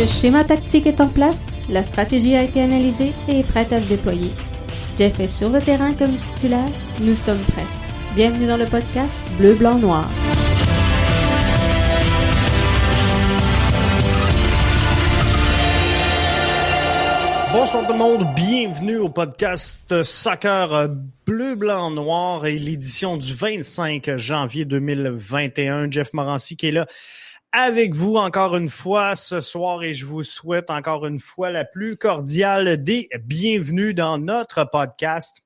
Le schéma tactique est en place, la stratégie a été analysée et est prête à se déployer. Jeff est sur le terrain comme titulaire, nous sommes prêts. Bienvenue dans le podcast Bleu, Blanc, Noir. Bonsoir tout le monde, bienvenue au podcast Soccer Bleu, Blanc, Noir et l'édition du 25 janvier 2021. Jeff Morancy qui est là avec vous encore une fois ce soir et je vous souhaite encore une fois la plus cordiale des bienvenues dans notre podcast.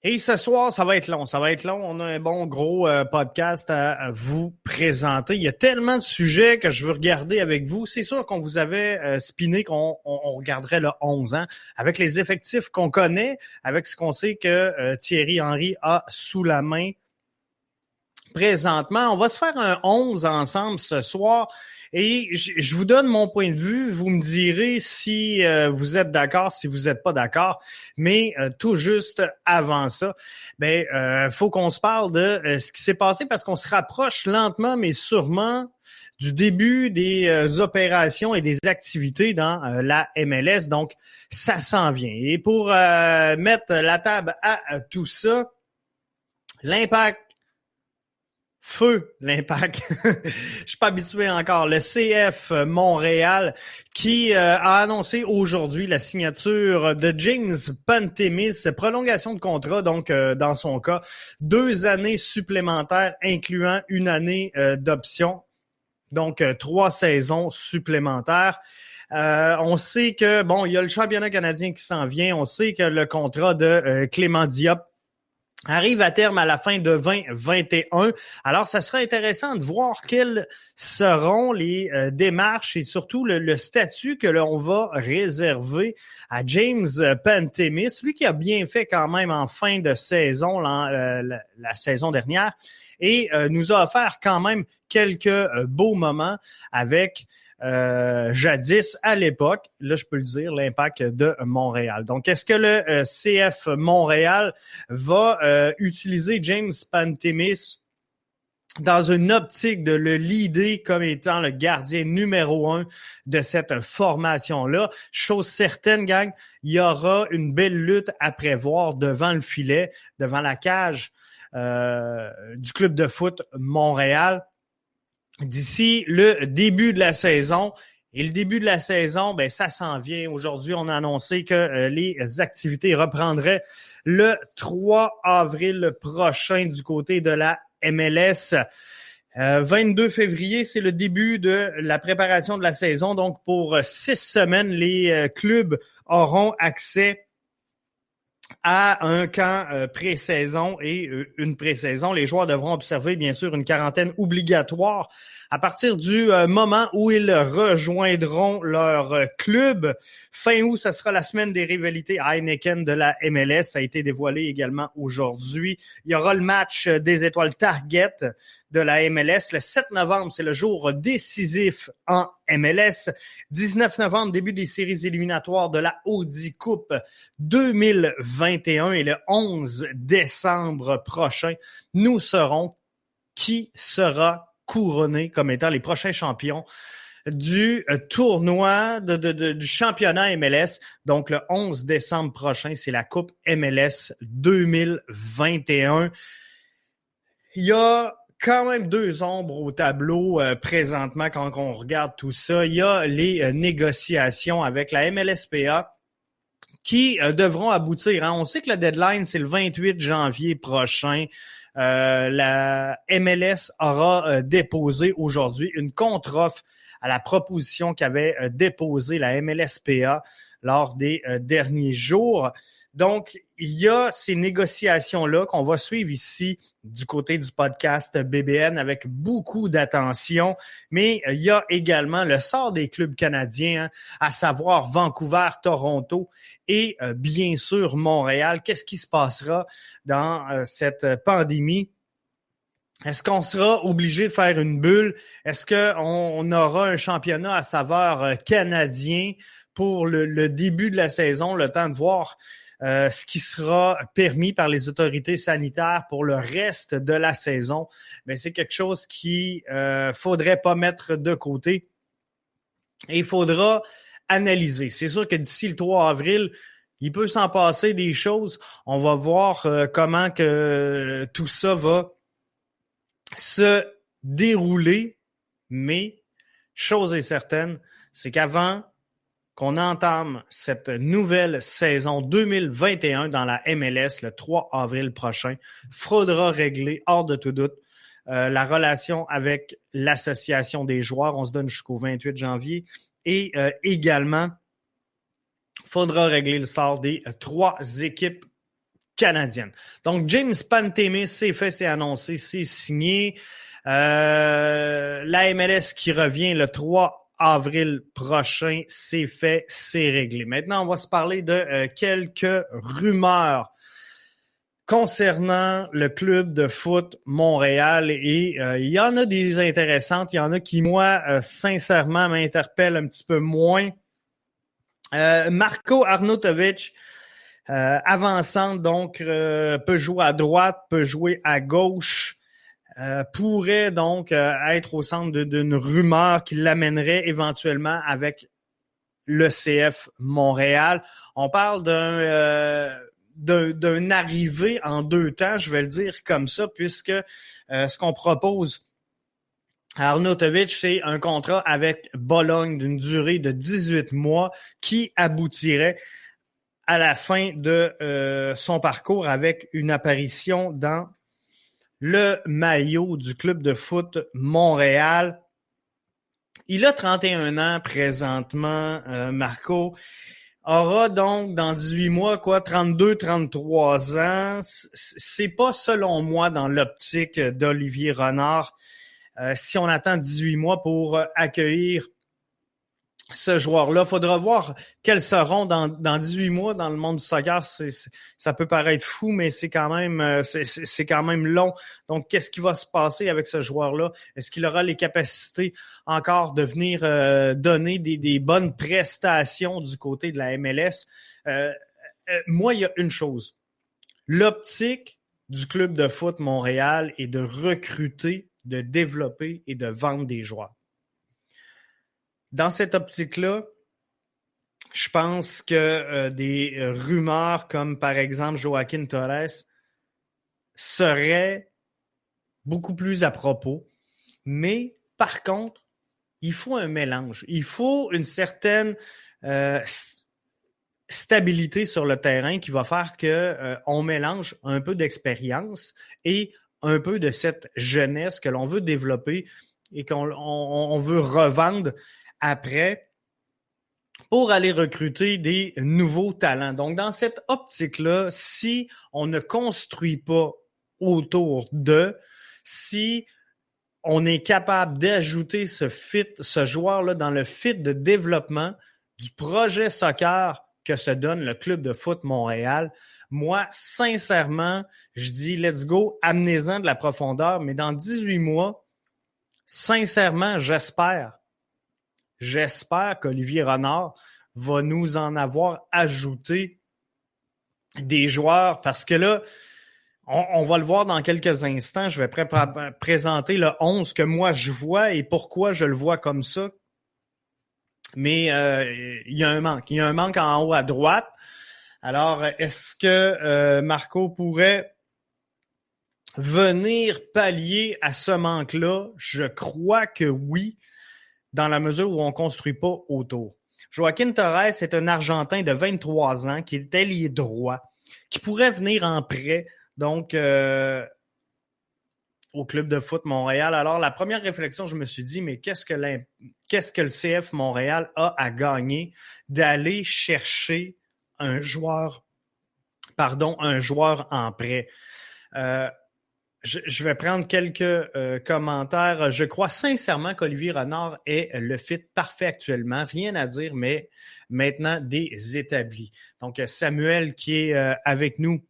Et ce soir, ça va être long. On a un bon gros podcast à vous présenter. Il y a tellement de sujets que je veux regarder avec vous. C'est sûr qu'on vous avait spiné qu'on regarderait le 11, hein, avec les effectifs qu'on connaît, avec ce qu'on sait que Thierry Henry a sous la main présentement. On va se faire un 11 ensemble ce soir. Et je vous donne mon point de vue. Vous me direz si vous êtes d'accord, si vous n'êtes pas d'accord. Mais tout juste avant ça, faut qu'on se parle de ce qui s'est passé parce qu'on se rapproche lentement mais sûrement du début des opérations et des activités dans la MLS. Donc, ça s'en vient. Et pour mettre la table à tout ça, l'Impact, l'Impact. Je suis pas habitué encore. Le CF Montréal qui a annoncé aujourd'hui la signature de James Pantemis, prolongation de contrat, donc dans son cas, 2 années supplémentaires incluant une année d'option. Donc 3 saisons supplémentaires. On sait que, il y a le championnat canadien qui s'en vient. On sait que le contrat de Clément Diop arrive à terme à la fin de 2021. Alors, ça sera intéressant de voir quelles seront les démarches et surtout le statut que l'on va réserver à James Pantemis, lui qui a bien fait quand même en fin de saison, la saison dernière, et nous a offert quand même quelques beaux moments avec jadis, à l'époque, là je peux le dire, l'Impact de Montréal. Donc, est-ce que le CF Montréal va utiliser James Pantemis dans une optique de le leader comme étant le gardien numéro 1 de cette formation-là? Chose certaine, gang, il y aura une belle lutte à prévoir devant le filet, devant la cage du club de foot Montréal d'ici le début de la saison. Et le début de la saison, ça s'en vient. Aujourd'hui, on a annoncé que les activités reprendraient le 3 avril prochain du côté de la MLS. 22 février, c'est le début de la préparation de la saison. Donc, pour 6 semaines, les clubs auront accès à un camp pré-saison et une pré-saison. Les joueurs devront observer, bien sûr, une quarantaine obligatoire à partir du moment où ils rejoindront leur club. Fin août, ce sera la semaine des rivalités Heineken de la MLS. Ça a été dévoilé également aujourd'hui. Il y aura le match des étoiles Target de la MLS. Le 7 novembre, c'est le jour décisif en MLS. 19 novembre, début des séries éliminatoires de la Audi Coupe 2021. Et le 11 décembre prochain, nous saurons qui sera couronné comme étant les prochains champions du tournoi du championnat MLS. Donc, le 11 décembre prochain, c'est la Coupe MLS 2021. Il y a quand même 2 ombres au tableau présentement quand on regarde tout ça. Il y a les négociations avec la MLSPA qui devront aboutir. Hein. On sait que le deadline, c'est le 28 janvier prochain. La MLS aura déposé aujourd'hui une contre-offre à la proposition qu'avait déposée la MLSPA lors des derniers jours. Donc, il y a ces négociations-là qu'on va suivre ici du côté du podcast BBN avec beaucoup d'attention, mais il y a également le sort des clubs canadiens, hein, à savoir Vancouver, Toronto et bien sûr Montréal. Qu'est-ce qui se passera dans cette pandémie? Est-ce qu'on sera obligé de faire une bulle? Est-ce qu'on aura un championnat à saveur canadien pour le début de la saison, le temps de voir ce qui sera permis par les autorités sanitaires pour le reste de la saison? Mais c'est quelque chose qui faudrait pas mettre de côté. Et il faudra analyser. C'est sûr que d'ici le 3 avril, il peut s'en passer des choses. On va voir comment que tout ça va se dérouler. Mais, chose est certaine, c'est qu'avant qu'on entame cette nouvelle saison 2021 dans la MLS le 3 avril prochain, faudra régler, hors de tout doute, la relation avec l'association des joueurs. On se donne jusqu'au 28 janvier. Et également, faudra régler le sort des 3 équipes canadiennes. Donc, James Pantemis, c'est fait, c'est annoncé, c'est signé. La MLS qui revient le 3 avril prochain, c'est fait, c'est réglé. Maintenant, on va se parler de quelques rumeurs concernant le club de foot Montréal. Et il y en a des intéressantes, il y en a qui, moi, sincèrement, m'interpellent un petit peu moins. Marko Arnautovic, avançant, donc peut jouer à droite, peut jouer à gauche, pourrait donc être au centre d'une rumeur qui l'amènerait éventuellement avec le CF Montréal. On parle d'un arrivé en 2 temps, je vais le dire comme ça, puisque ce qu'on propose à Arnautovic, c'est un contrat avec Bologne d'une durée de 18 mois qui aboutirait à la fin de son parcours avec une apparition dans le maillot du club de foot Montréal. Il a 31 ans présentement, Marco. Aura donc dans 18 mois, 32-33 ans. C'est pas, selon moi, dans l'optique d'Olivier Renard, si on attend 18 mois pour accueillir ce joueur-là. Faudra voir quels seront dans 18 mois dans le monde du soccer. Ça peut paraître fou, mais c'est quand même long. Donc, qu'est-ce qui va se passer avec ce joueur-là? Est-ce qu'il aura les capacités encore de venir donner des bonnes prestations du côté de la MLS? Moi, il y a une chose. L'optique du club de foot Montréal est de recruter, de développer et de vendre des joueurs. Dans cette optique-là, je pense que des rumeurs comme, par exemple, Joaquin Torres seraient beaucoup plus à propos. Mais, par contre, il faut un mélange. Il faut une certaine stabilité sur le terrain qui va faire qu'on mélange un peu d'expérience et un peu de cette jeunesse que l'on veut développer et qu'on veut revendre après pour aller recruter des nouveaux talents. Donc, dans cette optique-là, si on ne construit pas autour d'eux, si on est capable d'ajouter ce joueur-là dans le fit de développement du projet soccer que se donne le club de foot Montréal, moi, sincèrement, je dis let's go, amenez-en de la profondeur, mais dans 18 mois, sincèrement, j'espère qu'Olivier Renard va nous en avoir ajouté des joueurs parce que là, on va le voir dans quelques instants. Je vais présenter le 11 que moi je vois et pourquoi je le vois comme ça. Mais il y a un manque. Il y a un manque en haut à droite. Alors, est-ce que Marco pourrait venir pallier à ce manque-là? Je crois que oui, dans la mesure où on ne construit pas autour. Joaquin Torres est un Argentin de 23 ans qui est ailier droit, qui pourrait venir en prêt, donc au club de foot Montréal. Alors, la première réflexion, je me suis dit, mais qu'est-ce que le CF Montréal a à gagner d'aller chercher un joueur en prêt? Je vais prendre quelques commentaires. Je crois sincèrement qu'Olivier Renard est le fit parfait actuellement. Rien à dire, mais maintenant des établis. Donc, Samuel qui est avec nous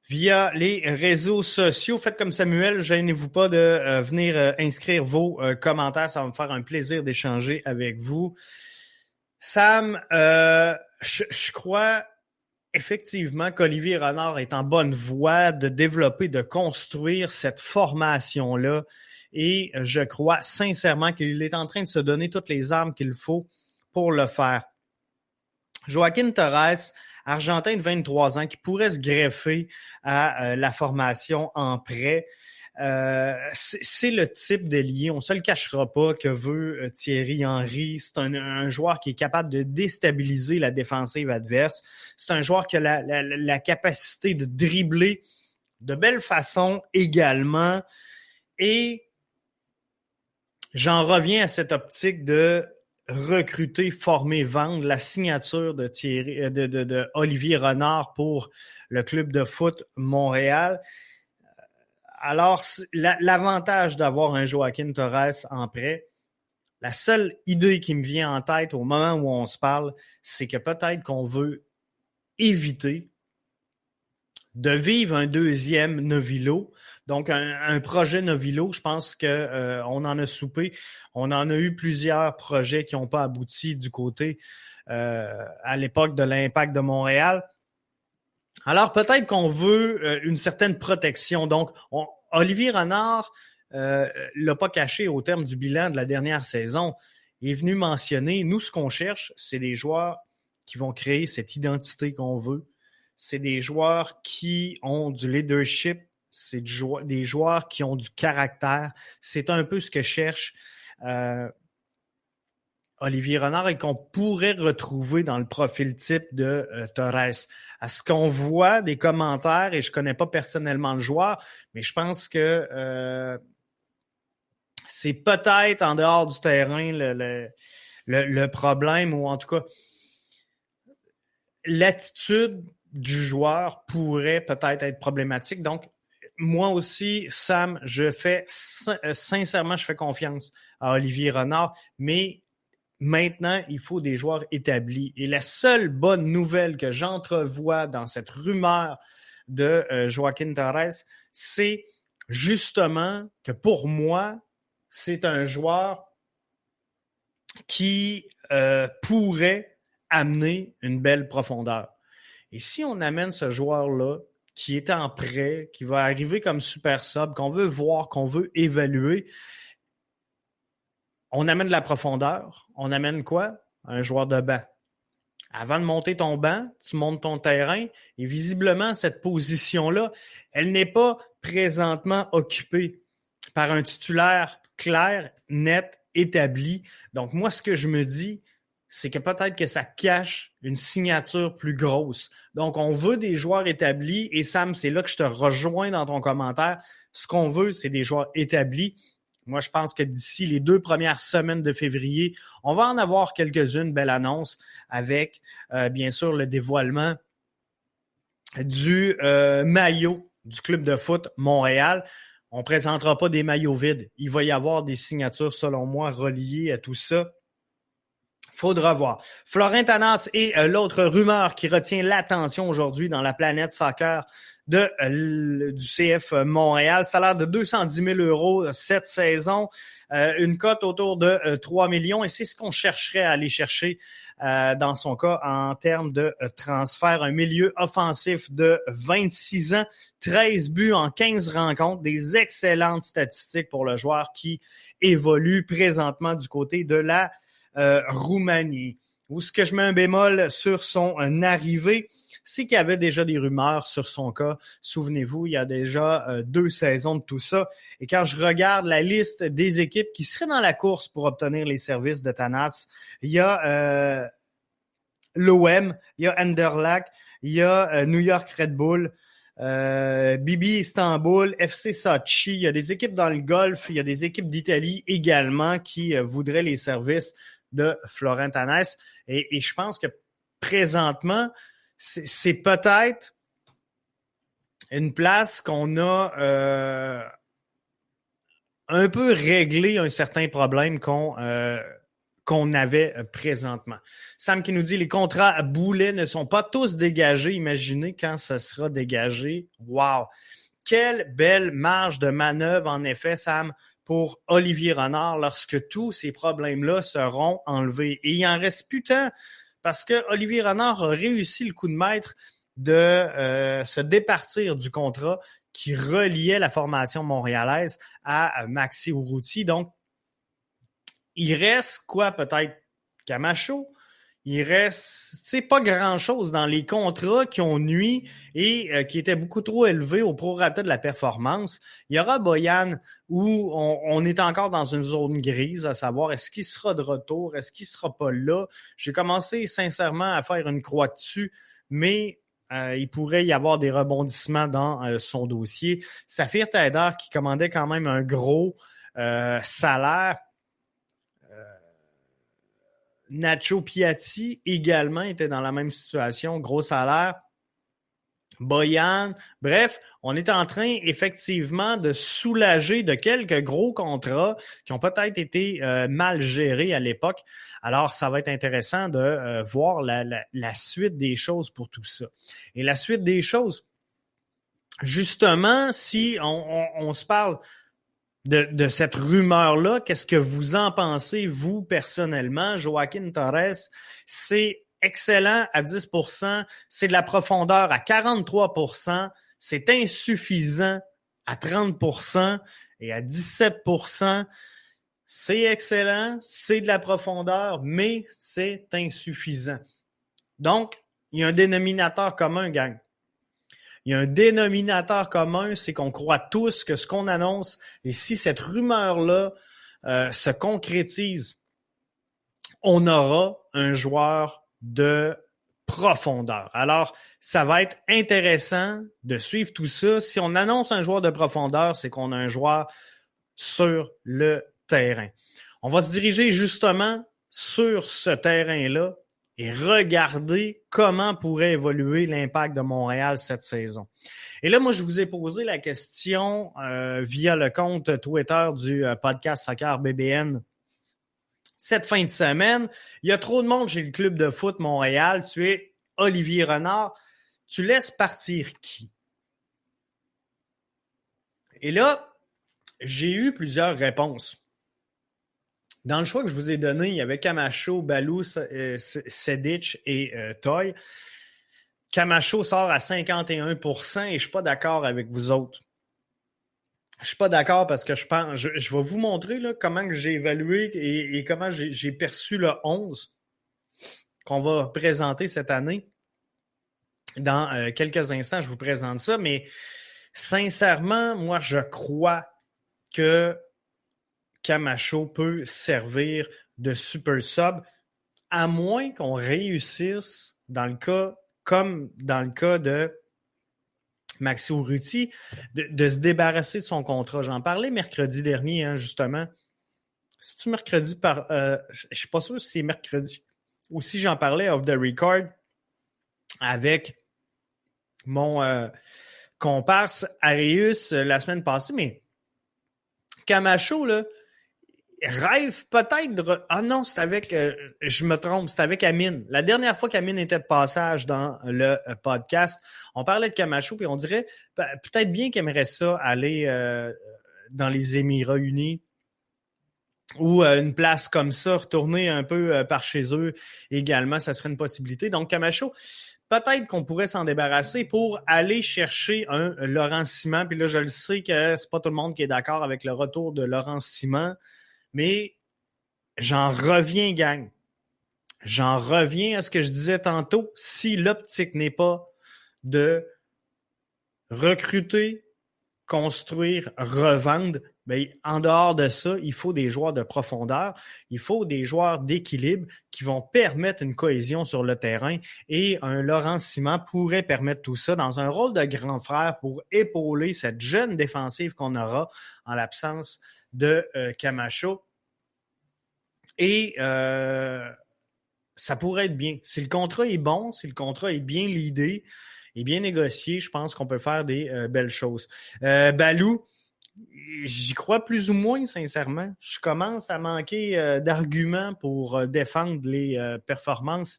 via les réseaux sociaux. Faites comme Samuel, gênez-vous pas de venir inscrire vos commentaires. Ça va me faire un plaisir d'échanger avec vous. Sam, je crois effectivement qu'Olivier Renard est en bonne voie de développer, de construire cette formation-là et je crois sincèrement qu'il est en train de se donner toutes les armes qu'il faut pour le faire. Joaquin Torres, Argentin de 23 ans, qui pourrait se greffer à la formation en prêt. C'est le type d'ailier, on se le cachera pas, que veut Thierry Henry. C'est un joueur qui est capable de déstabiliser la défensive adverse. C'est un joueur qui a la capacité de dribbler de belle façon également. Et j'en reviens à cette optique de recruter, former, vendre, la signature de de Olivier Renard pour le club de foot Montréal. Alors, l'avantage d'avoir un Joaquin Torres en prêt, la seule idée qui me vient en tête au moment où on se parle, c'est que peut-être qu'on veut éviter de vivre un deuxième Novillo. Donc, un projet Novillo, je pense que on en a soupé. On en a eu plusieurs projets qui n'ont pas abouti du côté à l'époque de l'Impact de Montréal. Alors, peut-être qu'on veut une certaine protection. Donc, Olivier Renard l'a pas caché au terme du bilan de la dernière saison. Il est venu mentionner, nous, ce qu'on cherche, c'est des joueurs qui vont créer cette identité qu'on veut. C'est des joueurs qui ont du leadership. C'est des joueurs qui ont du caractère. C'est un peu ce que cherche Olivier Renard et qu'on pourrait retrouver dans le profil type de Torres. À ce qu'on voit des commentaires, et je connais pas personnellement le joueur, mais je pense que c'est peut-être en dehors du terrain le problème, ou en tout cas l'attitude du joueur pourrait peut-être être problématique. Donc, moi aussi, Sam, sincèrement, je fais confiance à Olivier Renard, mais maintenant, il faut des joueurs établis. Et la seule bonne nouvelle que j'entrevois dans cette rumeur de Joaquin Torres, c'est justement que pour moi, c'est un joueur qui pourrait amener une belle profondeur. Et si on amène ce joueur-là, qui est en prêt, qui va arriver comme super sub, qu'on veut voir, qu'on veut évaluer, on amène de la profondeur. On amène quoi? Un joueur de banc. Avant de monter ton banc, tu montes ton terrain et visiblement, cette position-là, elle n'est pas présentement occupée par un titulaire clair, net, établi. Donc, moi, ce que je me dis, c'est que peut-être que ça cache une signature plus grosse. Donc, on veut des joueurs établis. Et Sam, c'est là que je te rejoins dans ton commentaire. Ce qu'on veut, c'est des joueurs établis. Moi, je pense que d'ici les 2 premières semaines de février, on va en avoir quelques-unes belles annonces avec, bien sûr, le dévoilement du maillot du club de foot Montréal. On ne présentera pas des maillots vides. Il va y avoir des signatures, selon moi, reliées à tout ça. Faudra voir. Florin Tanas est l'autre rumeur qui retient l'attention aujourd'hui dans la planète soccer du CF Montréal. Salaire de 210 000 € cette saison, une cote autour de 3 millions, et c'est ce qu'on chercherait à aller chercher dans son cas en termes de transfert. Un milieu offensif de 26 ans, 13 buts en 15 rencontres, des excellentes statistiques pour le joueur qui évolue présentement du côté de la Roumanie. Où ce que je mets un bémol sur son arrivée, c'est qu'il y avait déjà des rumeurs sur son cas. Souvenez-vous, il y a déjà 2 saisons de tout ça. Et quand je regarde la liste des équipes qui seraient dans la course pour obtenir les services de Tanas, il y a l'OM, il y a Anderlecht, il y a New York Red Bull, Bibi Istanbul, FC Sochi. Il y a des équipes dans le Golfe, il y a des équipes d'Italie également qui voudraient les services de Florin Tanas. Et je pense que présentement, c'est peut-être une place qu'on a un peu réglé un certain problème qu'on avait présentement. Sam qui nous dit, les contrats à boulet ne sont pas tous dégagés. Imaginez quand ça sera dégagé. Wow! Quelle belle marge de manœuvre, en effet, Sam, pour Olivier Renard lorsque tous ces problèmes-là seront enlevés. Et il en reste plus tant parce que Olivier Renard a réussi le coup de maître de se départir du contrat qui reliait la formation montréalaise à Maxi Urruti. Donc, il reste quoi peut-être? Camacho? Il reste pas grand-chose dans les contrats qui ont nui et qui étaient beaucoup trop élevés au prorata de la performance. Il y aura Boyan où on est encore dans une zone grise, à savoir est-ce qu'il sera de retour, est-ce qu'il sera pas là. J'ai commencé sincèrement à faire une croix dessus, mais il pourrait y avoir des rebondissements dans son dossier. Safir Taider qui commandait quand même un gros salaire. Nacho Piatti également était dans la même situation, gros salaire. Boyan, bref, on est en train effectivement de soulager de quelques gros contrats qui ont peut-être été mal gérés à l'époque. Alors, ça va être intéressant de voir la suite des choses pour tout ça. Et la suite des choses, justement, si on se parle de cette rumeur-là, qu'est-ce que vous en pensez, vous, personnellement? Joaquin Torres, c'est excellent à 10%, c'est de la profondeur à 43%, c'est insuffisant à 30% et à 17%. C'est excellent, c'est de la profondeur, mais c'est insuffisant. Donc, il y a un dénominateur commun, gang. Il y a un dénominateur commun, c'est qu'on croit tous que ce qu'on annonce, et si cette rumeur-là se concrétise, on aura un joueur de profondeur. Alors, ça va être intéressant de suivre tout ça. Si on annonce un joueur de profondeur, c'est qu'on a un joueur sur le terrain. On va se diriger justement sur ce terrain-là et regarder comment pourrait évoluer l'Impact de Montréal cette saison. Et là, moi, je vous ai posé la question via le compte Twitter du podcast Soccer BBN cette fin de semaine. Il y a trop de monde chez le club de foot Montréal. Tu es Olivier Renard. Tu laisses partir qui? Et là, j'ai eu plusieurs réponses. Dans le choix que je vous ai donné, il y avait Camacho, Balou, Sedic et Toy. Camacho sort à 51% et je suis pas d'accord avec vous autres. Je suis pas d'accord parce que je pense, je vais vous montrer là, comment que j'ai évalué et comment j'ai perçu le 11 qu'on va présenter cette année. Dans quelques instants, je vous présente ça, mais sincèrement, moi, je crois que Camacho peut servir de super sub, à moins qu'on réussisse dans le cas, comme dans le cas de Maxi Urruti, de se débarrasser de son contrat. J'en parlais mercredi dernier, hein, justement. C'est-tu mercredi je suis pas sûr si c'est mercredi. Aussi, j'en parlais off the record avec mon comparse Arius la semaine passée, mais Camacho, là, rêve peut-être de... Ah non, c'est avec... je me trompe, c'est avec Amine. La dernière fois qu'Amine était de passage dans le podcast, on parlait de Camacho, puis on dirait peut-être bien qu'il aimerait ça aller dans les Émirats unis ou une place comme ça, retourner un peu par chez eux également, ça serait une possibilité. Donc Camacho, peut-être qu'on pourrait s'en débarrasser pour aller chercher un Laurent Ciman. Puis là, je le sais que c'est pas tout le monde qui est d'accord avec le retour de Laurent Ciman, mais j'en reviens, gang. J'en reviens à ce que je disais tantôt. Si l'optique n'est pas de recruter, construire, revendre, bien, en dehors de ça, il faut des joueurs de profondeur, il faut des joueurs d'équilibre qui vont permettre une cohésion sur le terrain et un Laurent Ciman pourrait permettre tout ça dans un rôle de grand frère pour épauler cette jeune défensive qu'on aura en l'absence de Camacho. Et ça pourrait être bien. Si le contrat est bon, si le contrat est bien leadé et bien négocié, je pense qu'on peut faire des belles choses. Balou, j'y crois plus ou moins, sincèrement. Je commence à manquer d'arguments pour défendre les performances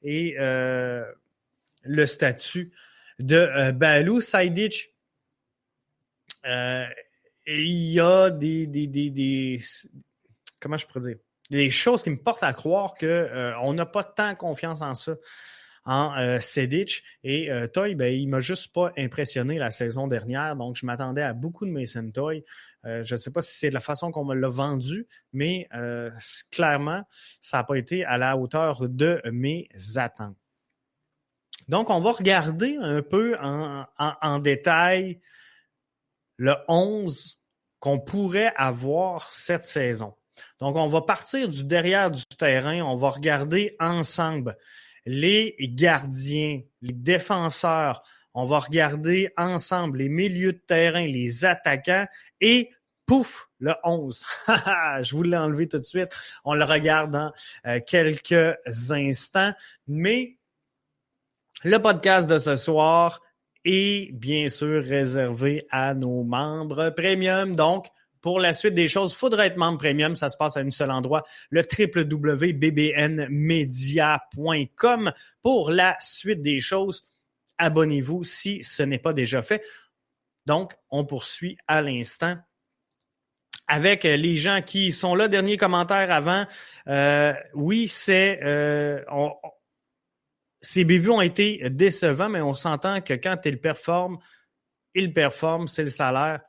et le statut de Balou. Sedic, il y a des comment je pourrais dire? Des choses qui me portent à croire qu'on n'a pas tant confiance en ça. en Sedic. Et Toye, il m'a juste pas impressionné la saison dernière. Donc, je m'attendais à beaucoup de Mason Toye. Je ne sais pas si c'est de la façon qu'on me l'a vendu, mais clairement, ça n'a pas été à la hauteur de mes attentes. Donc, on va regarder un peu en détail le 11 qu'on pourrait avoir cette saison. Donc, on va partir du derrière du terrain. On va regarder ensemble les gardiens, les défenseurs. On va regarder ensemble les milieux de terrain, les attaquants et pouf, le 11. Je vous l'ai enlevé tout de suite. On le regarde dans quelques instants. Mais le podcast de ce soir est bien sûr réservé à nos membres premium. Donc, pour la suite des choses, il faudra être membre premium. Ça se passe à un seul endroit, le www.bbnmedia.com. Pour la suite des choses, abonnez-vous si ce n'est pas déjà fait. Donc, on poursuit à l'instant avec les gens qui sont là. Dernier commentaire avant. Oui, ces bévues ont été décevants, mais on s'entend que quand il performe, c'est le salaire.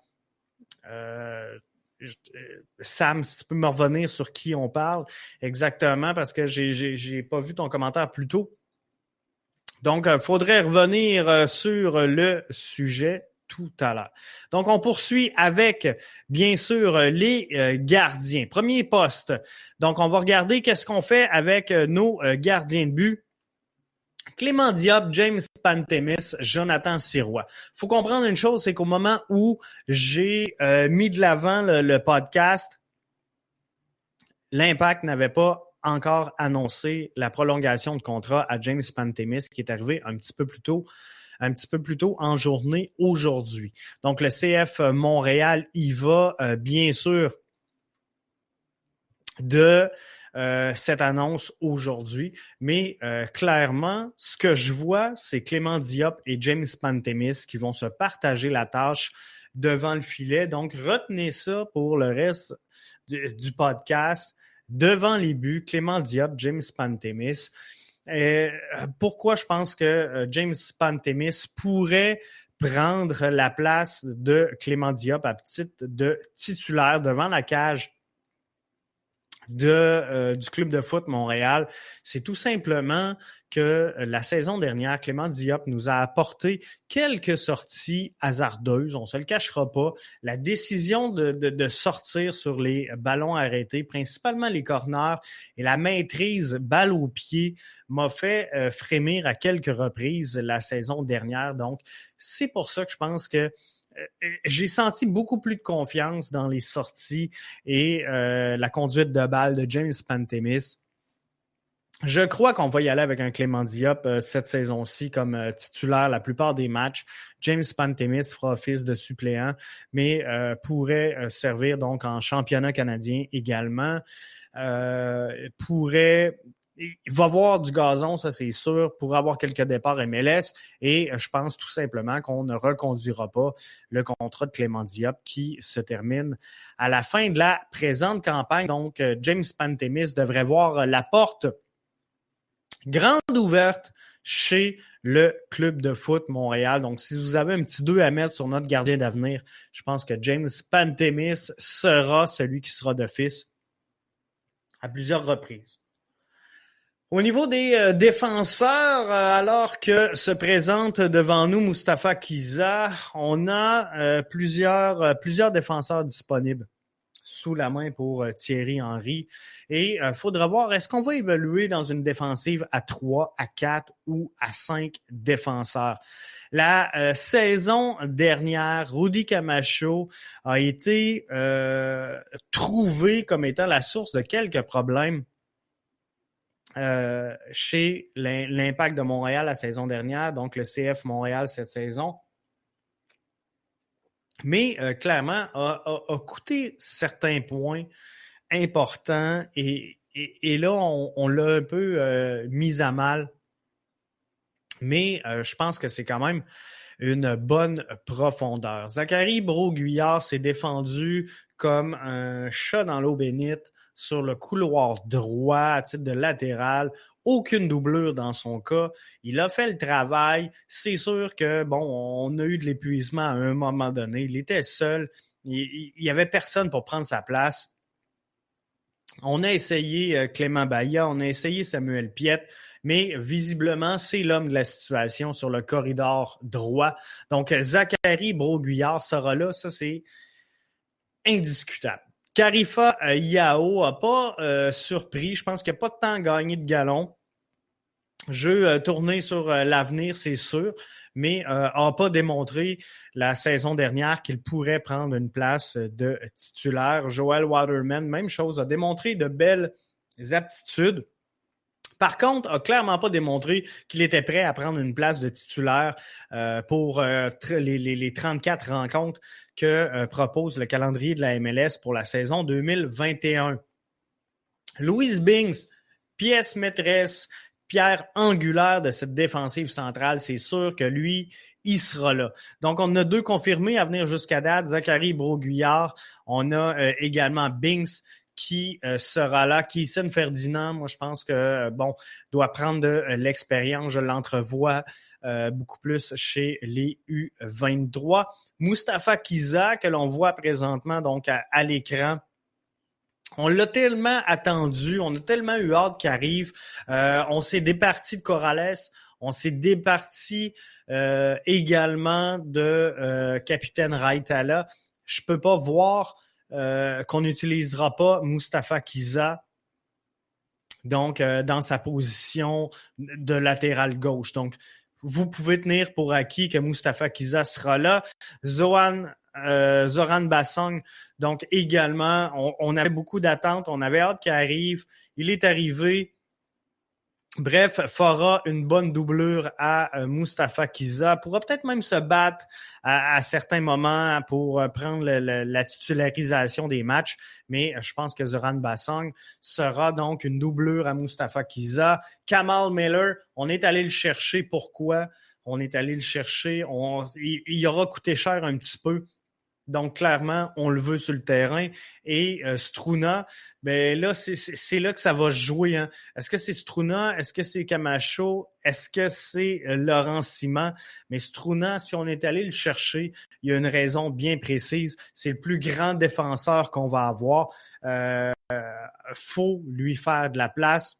Sam, si tu peux me revenir sur qui on parle exactement, parce que j'ai pas vu ton commentaire plus tôt. Donc, il faudrait revenir sur le sujet tout à l'heure. Donc, on poursuit avec, bien sûr, les gardiens. Premier poste. Donc, on va regarder qu'est-ce qu'on fait avec nos gardiens de but. Clément Diop, James Pantemis, Jonathan Sirois. Faut comprendre une chose, c'est qu'au moment où j'ai mis de l'avant le podcast, l'Impact n'avait pas encore annoncé la prolongation de contrat à James Pantemis, qui est arrivé un petit peu plus tôt en journée aujourd'hui. Donc, le CF Montréal y va, bien sûr, de cette annonce aujourd'hui. Mais clairement, ce que je vois, c'est Clément Diop et James Pantemis qui vont se partager la tâche devant le filet. Donc, retenez ça pour le reste du podcast. Devant les buts, Clément Diop, James Pantemis. Pourquoi je pense que James Pantemis pourrait prendre la place de Clément Diop à titre de titulaire devant la cage du club de foot Montréal, c'est tout simplement que la saison dernière, Clément Diop nous a apporté quelques sorties hasardeuses, on se le cachera pas. La décision de sortir sur les ballons arrêtés, principalement les corners, et la maîtrise balle au pied m'a fait frémir à quelques reprises la saison dernière. Donc, c'est pour ça que je pense que j'ai senti beaucoup plus de confiance dans les sorties et la conduite de balle de James Pantemis. Je crois qu'on va y aller avec un Clément Diop cette saison-ci comme titulaire la plupart des matchs. James Pantemis fera office de suppléant, mais pourrait servir donc en championnat canadien également. Il va avoir du gazon, ça c'est sûr, pour avoir quelques départs MLS, et je pense tout simplement qu'on ne reconduira pas le contrat de Clément Diop qui se termine à la fin de la présente campagne. Donc, James Pantemis devrait voir la porte grande ouverte chez le club de foot Montréal. Donc, si vous avez un petit 2 à mettre sur notre gardien d'avenir, je pense que James Pantemis sera celui qui sera d'office à plusieurs reprises. Au niveau des défenseurs, alors que se présente devant nous Moustapha Kiza, on a plusieurs défenseurs disponibles sous la main pour Thierry Henry. Et il faudra voir, est-ce qu'on va évoluer dans une défensive à 3, à 4 ou à 5 défenseurs? La saison dernière, Rudy Camacho a été trouvé comme étant la source de quelques problèmes chez l'Impact de Montréal la saison dernière, donc le CF Montréal cette saison. Mais clairement, a coûté certains points importants et là, on l'a un peu mis à mal. Mais je pense que c'est quand même une bonne profondeur. Zachary Brault-Guillard s'est défendu comme un chat dans l'eau bénite sur le couloir droit à titre de latéral. Aucune doublure dans son cas. Il a fait le travail. C'est sûr que, bon, on a eu de l'épuisement à un moment donné. Il était seul. Il y avait personne pour prendre sa place. On a essayé Clément Bahia, on a essayé Samuel Piette, mais visiblement, c'est l'homme de la situation sur le corridor droit. Donc, Zachary Broguillard sera là, ça c'est indiscutable. Karifa Yao n'a pas surpris, je pense qu'il n'a pas tant gagné de galon. Jeu tourné sur l'avenir, c'est sûr, mais n'a pas démontré la saison dernière qu'il pourrait prendre une place de titulaire. Joel Waterman, même chose, a démontré de belles aptitudes. Par contre, a clairement pas démontré qu'il était prêt à prendre une place de titulaire pour les 34 rencontres que propose le calendrier de la MLS pour la saison 2021. Louise Binks, pièce maîtresse, pierre angulaire de cette défensive centrale, c'est sûr que lui, il sera là. Donc, on a 2 confirmés à venir jusqu'à date, Zachary Broguillard. On a également Binks qui sera là. Kieson Ferdinand, moi, je pense que, doit prendre de l'expérience. Je l'entrevois beaucoup plus chez les U23. Moustapha Kiza, que l'on voit présentement donc à l'écran. On l'a tellement attendu, on a tellement eu hâte qu'il arrive. On s'est départi de Corrales, on s'est départi également de Capitaine Raitala. Je peux pas voir qu'on n'utilisera pas Moustapha Kiza donc dans sa position de latéral gauche. Donc, vous pouvez tenir pour acquis que Moustapha Kiza sera là. Zoran Bassong, donc également, on avait beaucoup d'attentes, on avait hâte qu'il arrive. Il est arrivé. Bref, fera une bonne doublure à Moustapha Kiza. Pourra peut-être même se battre à certains moments pour prendre la titularisation des matchs. Mais je pense que Zoran Bassong sera donc une doublure à Moustapha Kiza. Kamal Miller, on est allé le chercher. Pourquoi? On est allé le chercher. Il aura coûté cher un petit peu. Donc, clairement, on le veut sur le terrain. Et Struna, ben là, c'est là que ça va jouer. Hein. Est-ce que c'est Struna? Est-ce que c'est Camacho? Est-ce que c'est Laurent Simon? Mais Struna, si on est allé le chercher, il y a une raison bien précise. C'est le plus grand défenseur qu'on va avoir. Faut lui faire de la place.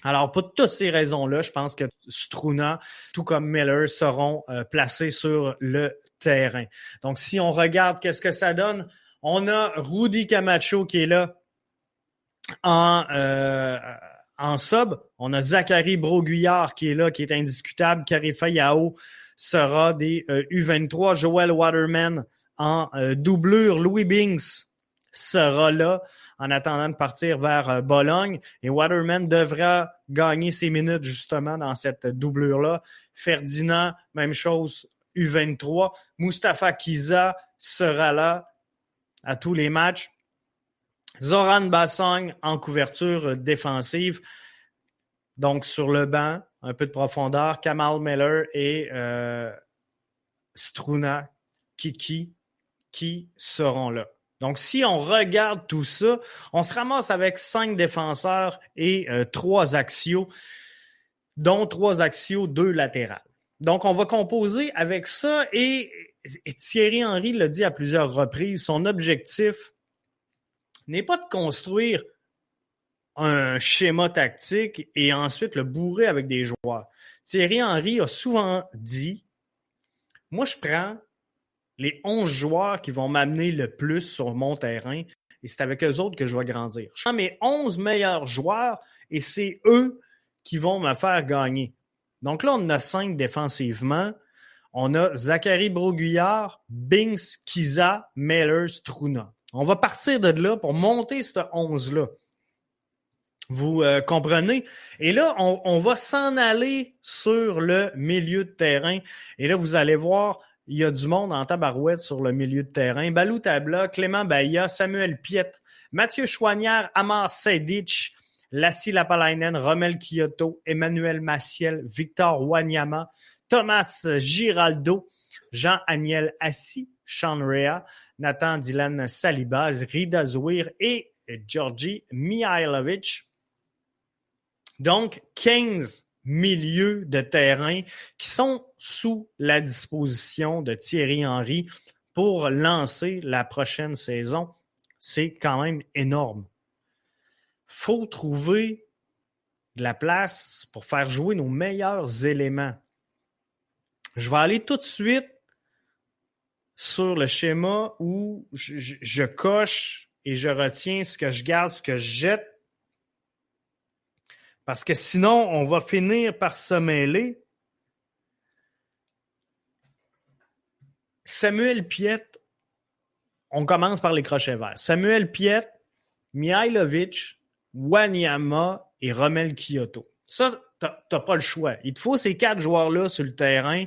Alors, pour toutes ces raisons-là, je pense que Struna, tout comme Miller, seront placés sur le terrain. Donc, si on regarde qu'est-ce que ça donne, on a Rudy Camacho qui est là en sub. On a Zachary Broguillard qui est là, qui est indiscutable. Karifa Yao sera des U23. Joel Waterman en doublure. Louis Binks sera là en attendant de partir vers Bologne. Et Waterman devra gagner ses minutes justement dans cette doublure-là. Ferdinand, même chose, U23. Moustapha Kiza sera là à tous les matchs. Zoran Bassong en couverture défensive. Donc sur le banc, un peu de profondeur. Kamal Miller et Struna Kiki qui seront là. Donc, si on regarde tout ça, on se ramasse avec 5 défenseurs et 3 axiaux, dont 3 axiaux, 2 latérales. Donc, on va composer avec ça et Thierry Henry l'a dit à plusieurs reprises, son objectif n'est pas de construire un schéma tactique et ensuite le bourrer avec des joueurs. Thierry Henry a souvent dit, moi, je prends les 11 joueurs qui vont m'amener le plus sur mon terrain et c'est avec eux autres que je vais grandir. Je prends mes 11 meilleurs joueurs et c'est eux qui vont me faire gagner. Donc là, on en a 5 défensivement. On a Zachary Broguillard, Binks, Kiza, Miller, Struna. On va partir de là pour monter ce 11-là. Vous comprenez? Et là, on va s'en aller sur le milieu de terrain. Et là, vous allez voir, il y a du monde en tabarouette sur le milieu de terrain. Balou Tabla, Clément Bahia, Samuel Piette, Mathieu Chouanière, Amar Sejdic, Lassi Lapalainen, Romel Kyoto, Emmanuel Maciel, Victor Wanyama, Thomas Giraldo, Jean-Aniel Assis, Sean Rea, Nathan Dylan Salibaz, Rida Zouir et Georgi Mihailovic. Donc, 15 milieux de terrain qui sont sous la disposition de Thierry Henry pour lancer la prochaine saison. C'est quand même énorme. Faut trouver de la place pour faire jouer nos meilleurs éléments. Je vais aller tout de suite sur le schéma où je coche et je retiens ce que je garde, ce que je jette. Parce que sinon, on va finir par se mêler. Samuel Piette, on commence par les crochets verts. Samuel Piette, Mihailovic, Wanyama et Romell Kyoto. Ça, t'as pas le choix. Il te faut ces 4 joueurs-là sur le terrain.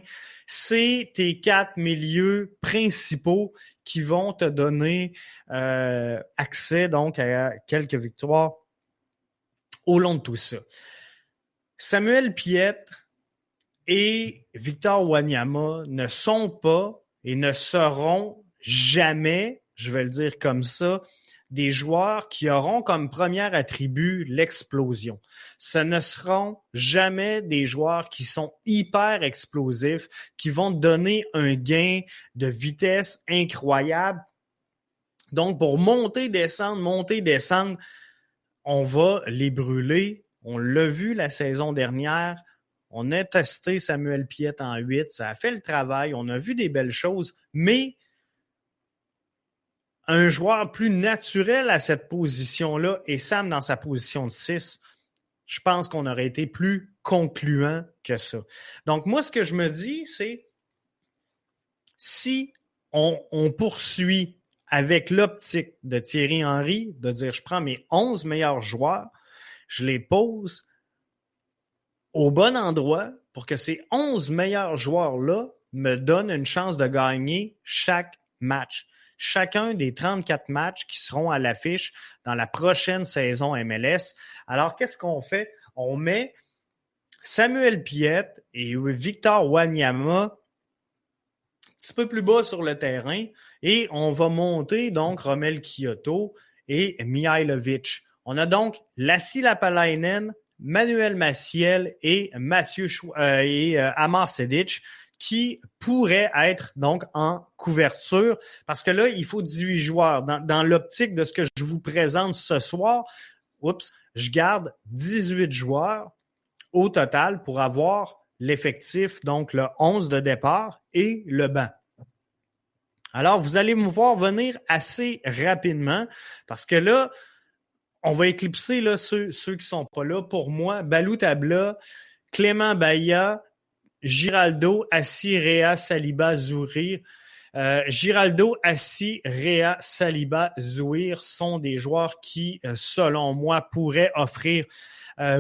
C'est tes 4 milieux principaux qui vont te donner accès donc à quelques victoires au long de tout ça. Samuel Piette et Victor Wanyama ne sont pas et ne seront jamais, je vais le dire comme ça, des joueurs qui auront comme premier attribut l'explosion. Ce ne seront jamais des joueurs qui sont hyper explosifs, qui vont donner un gain de vitesse incroyable. Donc, pour monter, descendre, on va les brûler. On l'a vu la saison dernière. On a testé Samuel Piette en 8. Ça a fait le travail. On a vu des belles choses. Mais un joueur plus naturel à cette position-là et Sam dans sa position de 6, je pense qu'on aurait été plus concluant que ça. Donc, moi, ce que je me dis, c'est si on poursuit avec l'optique de Thierry Henry, de dire je prends mes 11 meilleurs joueurs, je les pose au bon endroit pour que ces 11 meilleurs joueurs-là me donnent une chance de gagner chaque match. Chacun des 34 matchs qui seront à l'affiche dans la prochaine saison MLS. Alors, qu'est-ce qu'on fait? On met Samuel Piette et Victor Wanyama un petit peu plus bas sur le terrain et on va monter donc Romell Kyoto et Mihailovic. On a donc Lassi Lapalainen, Manuel Maciel et Amar Sedic qui pourraient être donc en couverture parce que là, il faut 18 joueurs. Dans l'optique de ce que je vous présente ce soir, je garde 18 joueurs au total pour avoir l'effectif, donc le 11 de départ et le banc. Alors, vous allez me voir venir assez rapidement parce que là, on va éclipser là, ceux qui sont pas là. Pour moi, Balou Tabla, Clément Bahia, Giraldo, Assi, Rea, Saliba, Zourir. Giraldo, Assi, Rea, Saliba, Zouir sont des joueurs qui, selon moi, pourraient offrir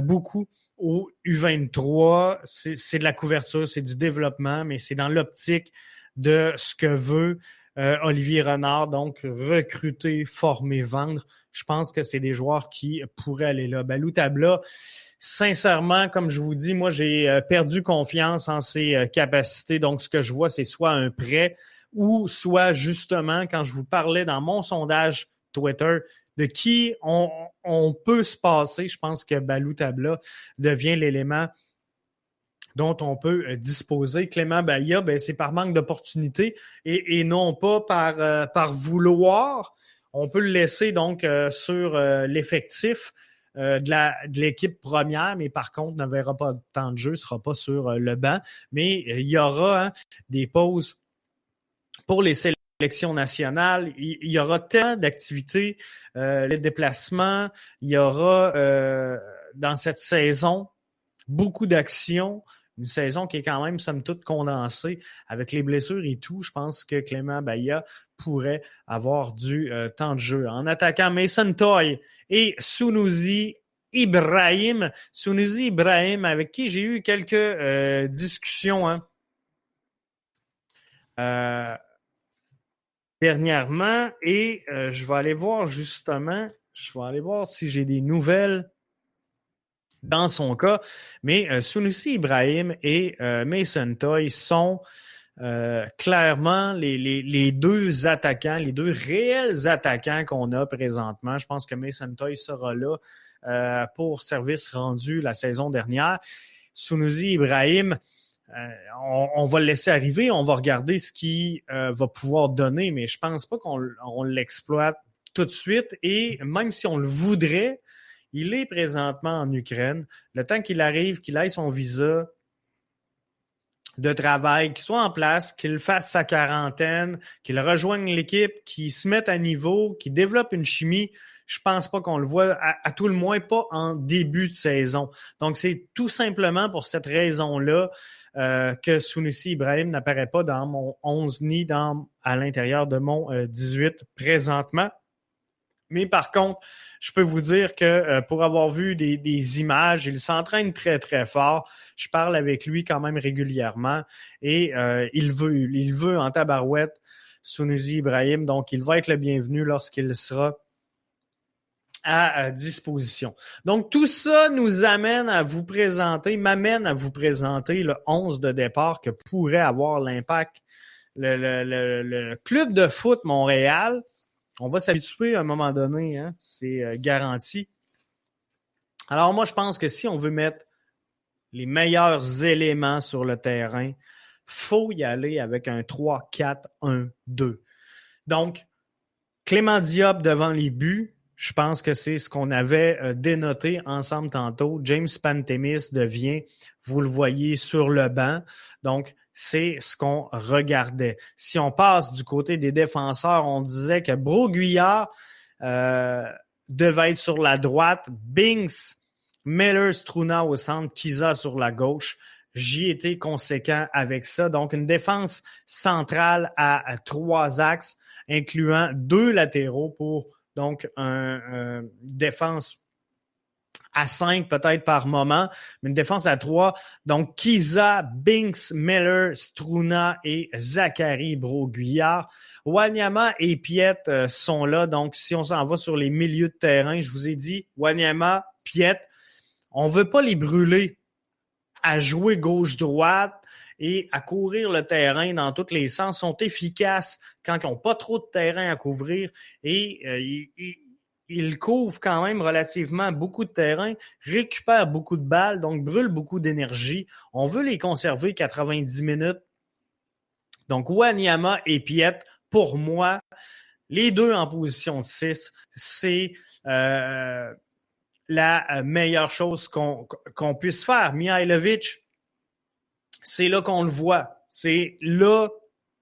beaucoup au U23. C'est de la couverture, c'est du développement, mais c'est dans l'optique de ce que veut Olivier Renard, donc recruter, former, vendre. Je pense que c'est des joueurs qui pourraient aller là. Balou Tabla, sincèrement, comme je vous dis, moi, j'ai perdu confiance en ses capacités. Donc, ce que je vois, c'est soit un prêt ou soit, justement, quand je vous parlais dans mon sondage Twitter, de qui on peut se passer, je pense que Balou Tabla devient l'élément dont on peut disposer. Clément Bahia, c'est par manque d'opportunité et non pas par vouloir. On peut le laisser donc sur l'effectif de l'équipe première, mais par contre, ne verra pas de temps de jeu, ne sera pas sur le banc. Mais il y aura des pauses pour les sélections nationales. Il y aura tant d'activités, les déplacements. Il y aura dans cette saison beaucoup d'actions. Une saison qui est quand même, somme toute, condensée avec les blessures et tout. Je pense que Clément Bahia pourrait avoir du temps de jeu. En attaquant Mason Toye et Sunusi Ibrahim. Sunusi Ibrahim, avec qui j'ai eu quelques discussions dernièrement. Et je vais aller voir si j'ai des nouvelles dans son cas, mais Sunusi Ibrahim et Mason Toye sont clairement, les deux attaquants, les deux réels attaquants qu'on a présentement, je pense que Mason Toye sera là pour service rendu la saison dernière. Sunusi Ibrahim, on va le laisser arriver, on va regarder ce qu'il va pouvoir donner, mais je pense pas qu'on l'exploite tout de suite. Et même si on le voudrait, il est présentement en Ukraine. Le temps qu'il arrive, qu'il ait son visa de travail, qu'il soit en place, qu'il fasse sa quarantaine, qu'il rejoigne l'équipe, qu'il se mette à niveau, qu'il développe une chimie, je pense pas qu'on le voit, à tout le moins pas en début de saison. Donc, c'est tout simplement pour cette raison-là que Sunusi Ibrahim n'apparaît pas dans mon 11 ni à l'intérieur de mon 18 présentement. Mais par contre, je peux vous dire que pour avoir vu des images, il s'entraîne très, très fort. Je parle avec lui quand même régulièrement et il veut en tabarouette Sunusi Ibrahim. Donc, il va être le bienvenu lorsqu'il sera à disposition. Donc, tout ça m'amène à vous présenter le 11 de départ que pourrait avoir l'Impact, le club de foot Montréal. On va s'habituer à un moment donné, hein? C'est garanti. Alors moi, je pense que si on veut mettre les meilleurs éléments sur le terrain, faut y aller avec un 3-4-1-2. Donc, Clément Diop devant les buts, je pense que c'est ce qu'on avait dénoté ensemble tantôt. James Pantemis devient, vous le voyez, sur le banc. Donc, c'est ce qu'on regardait. Si on passe du côté des défenseurs, on disait que Broguillard devait être sur la droite, Binks, Miller, Struna au centre, Kiza sur la gauche. J'y étais conséquent avec ça. Donc, une défense centrale à 3 axes, incluant 2 latéraux pour donc une défense à 5 peut-être par moment, mais une défense à 3. Donc, Kiza, Binks, Miller, Struna et Zachary Broguillard. Wanyama et Piet sont là. Donc, si on s'en va sur les milieux de terrain, je vous ai dit, Wanyama, Piet, on veut pas les brûler à jouer gauche-droite et à courir le terrain dans tous les sens, sont efficaces quand ils n'ont pas trop de terrain à couvrir et ils couvrent quand même relativement beaucoup de terrain, récupèrent beaucoup de balles, donc brûlent beaucoup d'énergie. On veut les conserver 90 minutes. Donc, Wanyama et Piet, pour moi, les deux en position de 6, c'est la meilleure chose qu'on puisse faire. Mihailovic, c'est là qu'on le voit. C'est là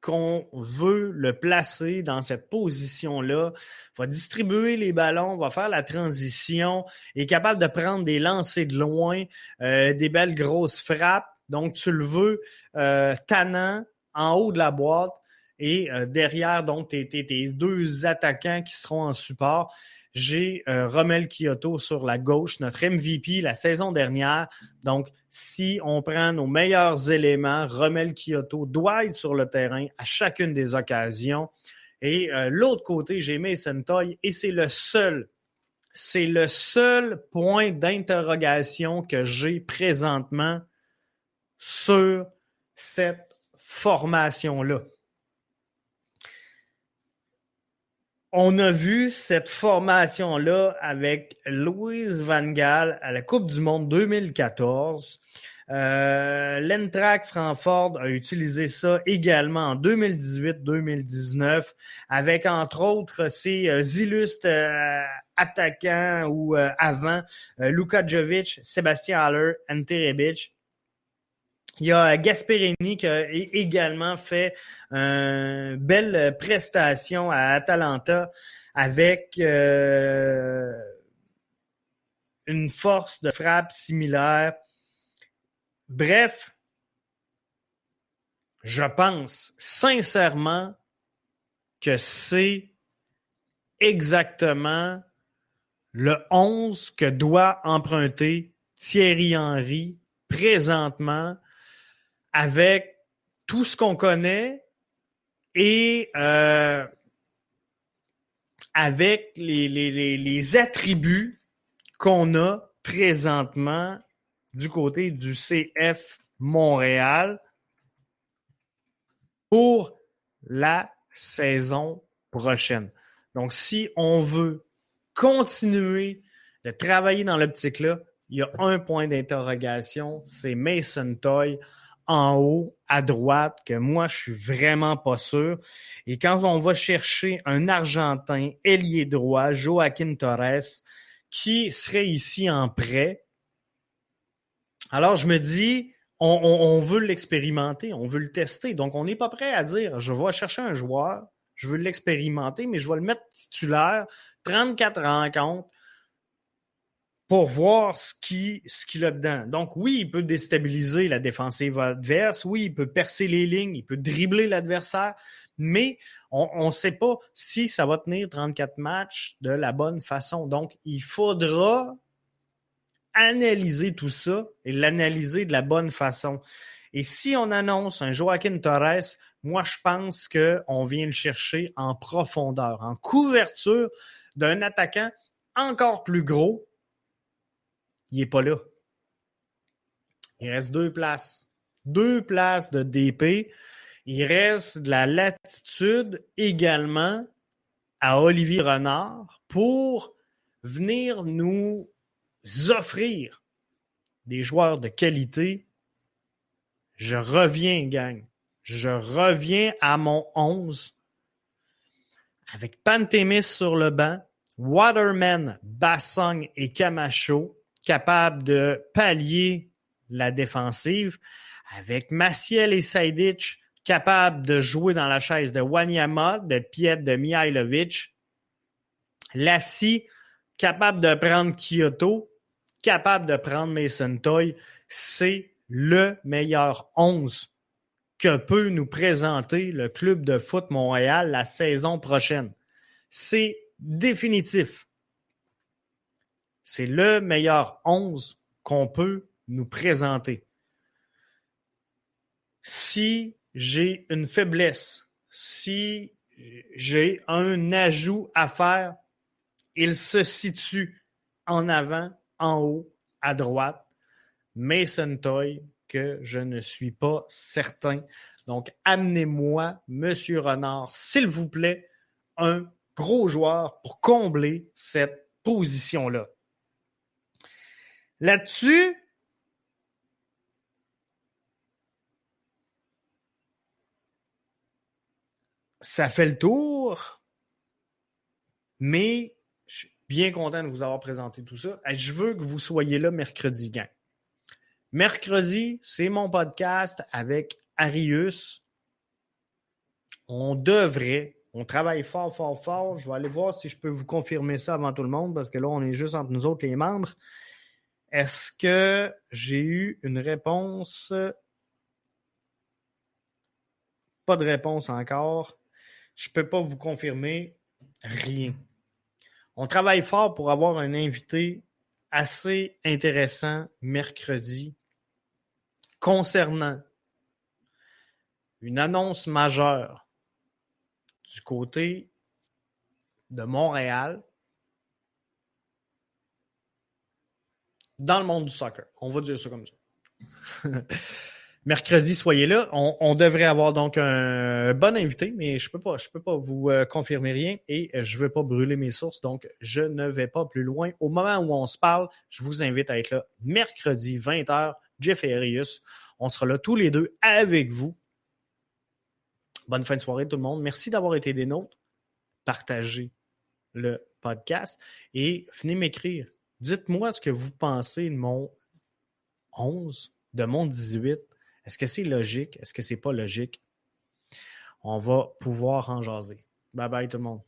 qu'on veut le placer dans cette position-là. Va distribuer les ballons, va faire la transition, est capable de prendre des lancers de loin, des belles grosses frappes. Donc, tu le veux tannant en haut de la boîte et derrière, donc, tes 2 attaquants qui seront en support. J'ai Romel Kyoto sur la gauche, notre MVP la saison dernière. Donc, si on prend nos meilleurs éléments, Romel Kyoto doit être sur le terrain à chacune des occasions. Et l'autre côté, j'ai Mason Toye et c'est le seul point d'interrogation que j'ai présentement sur cette formation-là. On a vu cette formation-là avec Louise Van Gaal à la Coupe du Monde 2014. L'Eintracht Francfort a utilisé ça également en 2018-2019 avec, entre autres, ses illustres attaquants ou avant, Luka Jovic, Sébastien Haller, Ante Rebic. Il y a Gasperini qui a également fait une belle prestation à Atalanta avec une force de frappe similaire. Bref, je pense sincèrement que c'est exactement le 11 que doit emprunter Thierry Henry présentement avec tout ce qu'on connaît et avec les attributs qu'on a présentement du côté du CF Montréal. pour la saison prochaine. Donc, si on veut continuer de travailler dans l'optique-là, il y a un point d'interrogation, c'est Mason Toye en haut à droite, que moi, je suis vraiment pas sûr. Et quand on va chercher un Argentin, ailier droit, Joaquin Torres, qui serait ici en prêt, alors je me dis, on veut l'expérimenter, on veut le tester. Donc, on n'est pas prêt à dire, je vais chercher un joueur, je veux l'expérimenter, mais je vais le mettre titulaire, 34 rencontres, pour voir ce qu'il a dedans. Donc, oui, il peut déstabiliser la défensive adverse. Oui, il peut percer les lignes. Il peut dribbler l'adversaire. Mais on ne sait pas si ça va tenir 34 matchs de la bonne façon. Donc, il faudra analyser tout ça et l'analyser de la bonne façon. Et si on annonce un Joaquin Torres, moi, je pense qu'on vient le chercher en profondeur, en couverture d'un attaquant encore plus gros. Il n'est pas là. Il reste 2 places. 2 places de DP. Il reste de la latitude également à Olivier Renard pour venir nous offrir des joueurs de qualité. Je reviens, gang. Je reviens à mon 11 avec Pantémis sur le banc, Waterman, Bassong et Camacho, capable de pallier la défensive, avec Maciel et Saidic, capable de jouer dans la chaise de Wanyama, de Piet, de Mihailovic, Lassie, capable de prendre Kyoto, capable de prendre Mason Toye. C'est le meilleur 11 que peut nous présenter le Club de foot Montréal la saison prochaine. C'est définitif. C'est le meilleur 11 qu'on peut nous présenter. Si j'ai une faiblesse, si j'ai un ajout à faire, il se situe en avant, en haut, à droite. Mason Toye, que je ne suis pas certain. Donc, amenez-moi, Monsieur Renard, s'il vous plaît, un gros joueur pour combler cette position-là. Là-dessus, ça fait le tour, mais je suis bien content de vous avoir présenté tout ça. Je veux que vous soyez là mercredi, gang. Mercredi, c'est mon podcast avec Arius. On travaille fort. Je vais aller voir si je peux vous confirmer ça avant tout le monde, parce que là, on est juste entre nous autres, les membres. Est-ce que j'ai eu une réponse? Pas de réponse encore. Je ne peux pas vous confirmer rien. On travaille fort pour avoir un invité assez intéressant mercredi concernant une annonce majeure du côté de Montréal dans le monde du soccer. On va dire ça comme ça. Mercredi, soyez là. On devrait avoir donc un bon invité, mais je peux pas vous confirmer rien et je veux pas brûler mes sources, donc je ne vais pas plus loin. Au moment où on se parle, je vous invite à être là mercredi, 20h, Jeff et Arius. On sera là tous les deux avec vous. Bonne fin de soirée tout le monde. Merci d'avoir été des nôtres. Partagez le podcast et venez m'écrire. Dites-moi ce que vous pensez de mon 11, de mon 18. Est-ce que c'est logique? Est-ce que c'est pas logique? On va pouvoir en jaser. Bye bye tout le monde.